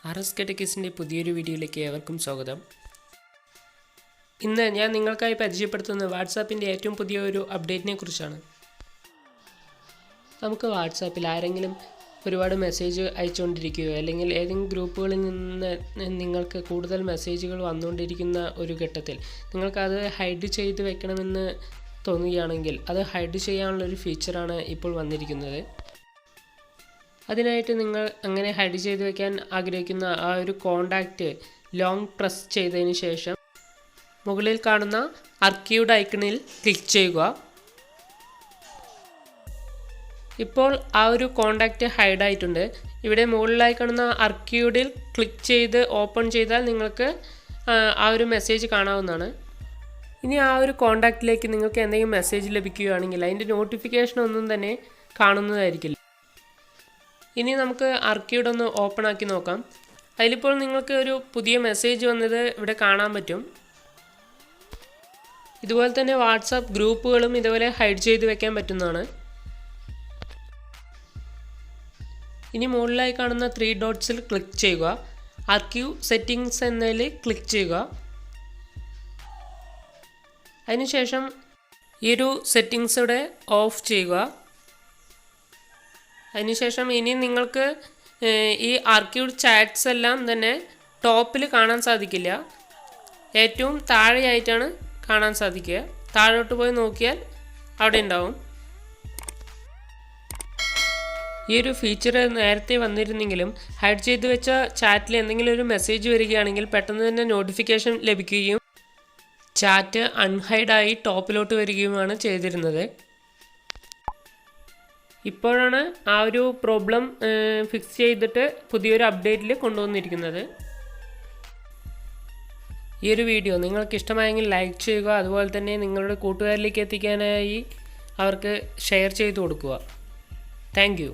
RS Catechistiൻ്റെ പുതിയൊരു വീഡിയോയിലേക്ക് ഏവർക്കും സ്വാഗതം. ഇന്ന് ഞാൻ നിങ്ങൾക്കായി പരിചയപ്പെടുത്തുന്നത് വാട്സാപ്പിൻ്റെ ഏറ്റവും പുതിയ ഒരു അപ്ഡേറ്റിനെ കുറിച്ചാണ്. നമുക്ക് വാട്സാപ്പിൽ ആരെങ്കിലും ഒരുപാട് മെസ്സേജ് അയച്ചുകൊണ്ടിരിക്കുകയോ അല്ലെങ്കിൽ ഏതെങ്കിലും ഗ്രൂപ്പുകളിൽ നിന്ന് നിങ്ങൾക്ക് കൂടുതൽ മെസ്സേജുകൾ വന്നുകൊണ്ടിരിക്കുന്ന ഒരു ഘട്ടത്തിൽ നിങ്ങൾക്കത് ഹൈഡ് ചെയ്ത് വെക്കണമെന്ന് തോന്നുകയാണെങ്കിൽ അത് ഹൈഡ് ചെയ്യാനുള്ളൊരു ഫീച്ചറാണ് ഇപ്പോൾ വന്നിരിക്കുന്നത്. അതിനായിട്ട് നിങ്ങൾ അങ്ങനെ ഹൈഡ് ചെയ്ത് വയ്ക്കാൻ ആഗ്രഹിക്കുന്ന ആ ഒരു കോണ്ടാക്റ്റ് ലോങ് പ്രസ് ചെയ്തതിന് ശേഷം മുകളിൽ കാണുന്ന ആർക്കൈവ്ഡ് ഐക്കണിൽ ക്ലിക്ക് ചെയ്യുക. ഇപ്പോൾ ആ ഒരു കോണ്ടാക്റ്റ് ഹൈഡ് ആയിട്ടുണ്ട്. ഇവിടെ മുകളിലായി കാണുന്ന ആർക്കൈവ്ഡിൽ ക്ലിക്ക് ചെയ്ത് ഓപ്പൺ ചെയ്താൽ നിങ്ങൾക്ക് ആ ഒരു മെസ്സേജ് കാണാവുന്നതാണ്. ഇനി ആ ഒരു കോണ്ടാക്റ്റിലേക്ക് നിങ്ങൾക്ക് എന്തെങ്കിലും മെസ്സേജ് ലഭിക്കുകയാണെങ്കിൽ അതിൻ്റെ നോട്ടിഫിക്കേഷൻ ഒന്നും തന്നെ കാണുന്നതായിരിക്കില്ല. ഇനി നമുക്ക് ആർക്കൈവ്ഡ് ഒന്ന് ഓപ്പൺ ആക്കി നോക്കാം. അതിലിപ്പോൾ നിങ്ങൾക്ക് ഒരു പുതിയ മെസ്സേജ് വന്നത് ഇവിടെ കാണാൻ പറ്റും. ഇതുപോലെ തന്നെ വാട്സാപ്പ് ഗ്രൂപ്പുകളും ഇതുപോലെ ഹൈഡ് ചെയ്ത് വെക്കാൻ പറ്റുന്നതാണ്. ഇനി മുകളിലായി കാണുന്ന 3 ഡോട്ട്സിൽ ക്ലിക്ക് ചെയ്യുക. ആർക്കൈവ് സെറ്റിംഗ്സ് എന്നതിൽ ക്ലിക്ക് ചെയ്യുക. അതിനുശേഷം ഈ ഒരു സെറ്റിംഗ്സ് ഇവിടെ ഓഫ് ചെയ്യുക. അതിനുശേഷം ഇനി നിങ്ങൾക്ക് ഈ ആർക്കൈവ്ഡ് ചാറ്റ്സ് എല്ലാം തന്നെ ടോപ്പിൽ കാണാൻ സാധിക്കില്ല, ഏറ്റവും താഴെയായിട്ടാണ് കാണാൻ സാധിക്കുക. താഴോട്ട് പോയി നോക്കിയാൽ അവിടെ ഉണ്ടാവും. ഈ ഒരു ഫീച്ചർ നേരത്തെ വന്നിരുന്നെങ്കിലും ഹൈഡ് ചെയ്ത് വെച്ച ചാറ്റിൽ എന്തെങ്കിലും ഒരു മെസ്സേജ് വരികയാണെങ്കിൽ പെട്ടെന്ന് തന്നെ നോട്ടിഫിക്കേഷൻ ലഭിക്കുകയും ചാറ്റ് അൺഹൈഡായി ടോപ്പിലോട്ട് വരികയുമാണ് ചെയ്തിരുന്നത്. ഇപ്പോഴാണ് ആ ഒരു പ്രോബ്ലം ഫിക്സ് ചെയ്തിട്ട് പുതിയൊരു അപ്ഡേറ്റിൽ കൊണ്ടുവന്നിരിക്കുന്നത്. ഈ ഒരു വീഡിയോ നിങ്ങൾക്ക് ഇഷ്ടമായെങ്കിൽ ലൈക്ക് ചെയ്യുക. അതുപോലെ തന്നെ നിങ്ങളുടെ കൂട്ടുകാരിലേക്ക് എത്തിക്കാനായി അവർക്ക് ഷെയർ ചെയ്ത് കൊടുക്കുക. Thank you.